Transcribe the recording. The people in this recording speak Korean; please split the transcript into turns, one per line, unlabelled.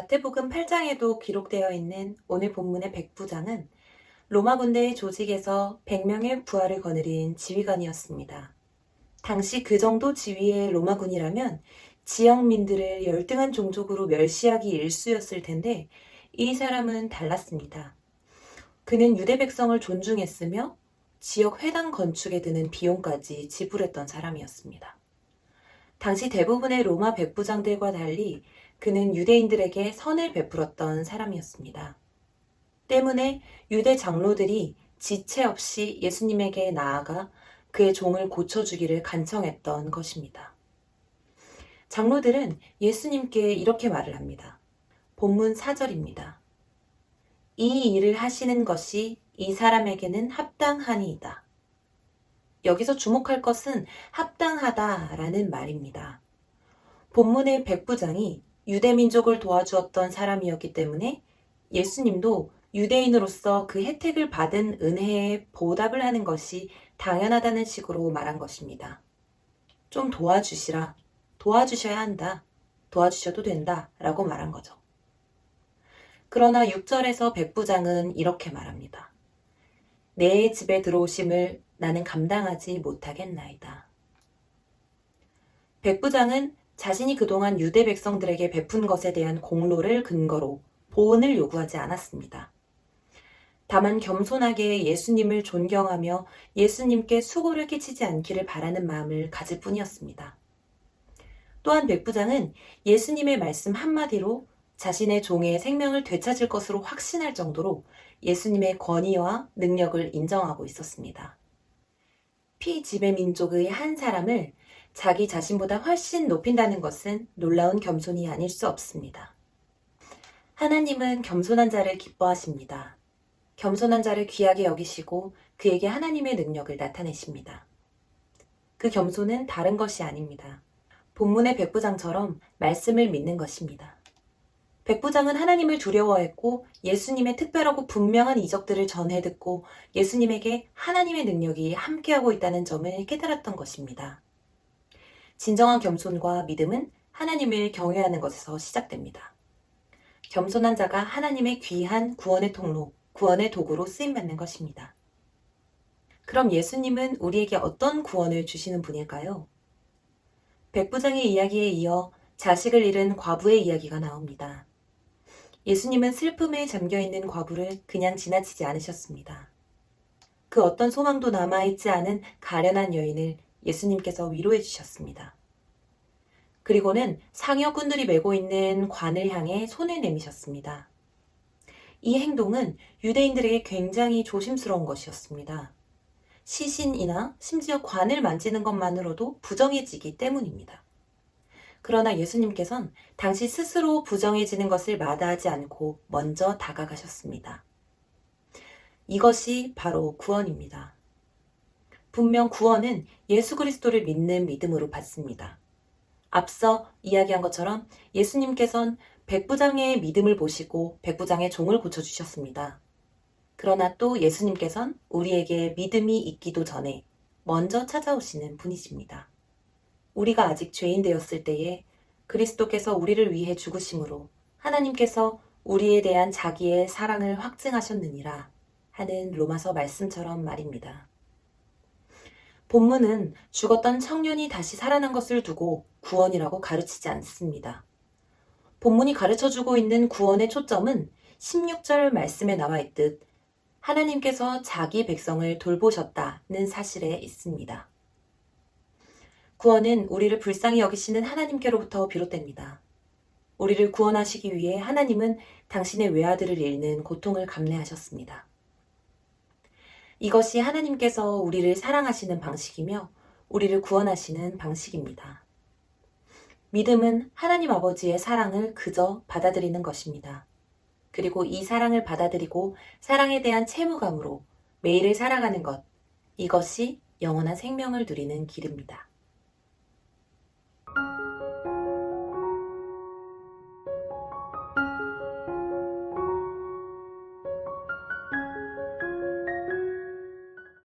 마태복음 8장에도 기록되어 있는 오늘 본문의 백부장은 로마 군대의 조직에서 100명의 부하를 거느린 지휘관이었습니다. 당시 그 정도 지위의 로마군이라면 지역민들을 열등한 종족으로 멸시하기 일쑤였을 텐데 이 사람은 달랐습니다. 그는 유대 백성을 존중했으며 지역 회당 건축에 드는 비용까지 지불했던 사람이었습니다. 당시 대부분의 로마 백부장들과 달리 그는 유대인들에게 선을 베풀었던 사람이었습니다. 때문에 유대 장로들이 지체 없이 예수님에게 나아가 그의 종을 고쳐주기를 간청했던 것입니다. 장로들은 예수님께 이렇게 말을 합니다. 본문 4절입니다. 이 일을 하시는 것이 이 사람에게는 합당하니이다. 여기서 주목할 것은 합당하다라는 말입니다. 본문의 백부장이 유대민족을 도와주었던 사람이었기 때문에 예수님도 유대인으로서 그 혜택을 받은 은혜에 보답을 하는 것이 당연하다는 식으로 말한 것입니다. 좀 도와주시라. 도와주셔야 한다. 도와주셔도 된다. 라고 말한 거죠. 그러나 6절에서 백부장은 이렇게 말합니다. 내 집에 들어오심을 나는 감당하지 못하겠나이다. 백부장은 자신이 그동안 유대 백성들에게 베푼 것에 대한 공로를 근거로 보은을 요구하지 않았습니다. 다만 겸손하게 예수님을 존경하며 예수님께 수고를 끼치지 않기를 바라는 마음을 가질 뿐이었습니다. 또한 백부장은 예수님의 말씀 한마디로 자신의 종의 생명을 되찾을 것으로 확신할 정도로 예수님의 권위와 능력을 인정하고 있었습니다. 피지배 민족의 한 사람을 자기 자신보다 훨씬 높인다는 것은 놀라운 겸손이 아닐 수 없습니다. 하나님은 겸손한 자를 기뻐하십니다. 겸손한 자를 귀하게 여기시고 그에게 하나님의 능력을 나타내십니다. 그 겸손은 다른 것이 아닙니다. 본문의 백부장처럼 말씀을 믿는 것입니다. 백부장은 하나님을 두려워했고 예수님의 특별하고 분명한 이적들을 전해 듣고 예수님에게 하나님의 능력이 함께하고 있다는 점을 깨달았던 것입니다. 진정한 겸손과 믿음은 하나님을 경외하는 것에서 시작됩니다. 겸손한 자가 하나님의 귀한 구원의 통로, 구원의 도구로 쓰임받는 것입니다. 그럼 예수님은 우리에게 어떤 구원을 주시는 분일까요? 백부장의 이야기에 이어 자식을 잃은 과부의 이야기가 나옵니다. 예수님은 슬픔에 잠겨있는 과부를 그냥 지나치지 않으셨습니다. 그 어떤 소망도 남아있지 않은 가련한 여인을 예수님께서 위로해 주셨습니다. 그리고는 상여꾼들이 메고 있는 관을 향해 손을 내미셨습니다. 이 행동은 유대인들에게 굉장히 조심스러운 것이었습니다. 시신이나 심지어 관을 만지는 것만으로도 부정해지기 때문입니다. 그러나 예수님께서는 당시 스스로 부정해지는 것을 마다하지 않고 먼저 다가가셨습니다. 이것이 바로 구원입니다. 분명 구원은 예수 그리스도를 믿는 믿음으로 받습니다. 앞서 이야기한 것처럼 예수님께서는 백부장의 믿음을 보시고 백부장의 종을 고쳐주셨습니다. 그러나 또 예수님께서는 우리에게 믿음이 있기도 전에 먼저 찾아오시는 분이십니다. 우리가 아직 죄인 되었을 때에 그리스도께서 우리를 위해 죽으심으로 하나님께서 우리에 대한 자기의 사랑을 확증하셨느니라 하는 로마서 말씀처럼 말입니다. 본문은 죽었던 청년이 다시 살아난 것을 두고 구원이라고 가르치지 않습니다. 본문이 가르쳐주고 있는 구원의 초점은 16절 말씀에 나와 있듯 하나님께서 자기 백성을 돌보셨다는 사실에 있습니다. 구원은 우리를 불쌍히 여기시는 하나님께로부터 비롯됩니다. 우리를 구원하시기 위해 하나님은 당신의 외아들을 잃는 고통을 감내하셨습니다. 이것이 하나님께서 우리를 사랑하시는 방식이며 우리를 구원하시는 방식입니다. 믿음은 하나님 아버지의 사랑을 그저 받아들이는 것입니다. 그리고 이 사랑을 받아들이고 사랑에 대한 채무감으로 매일을 살아가는 것, 이것이 영원한 생명을 누리는 길입니다.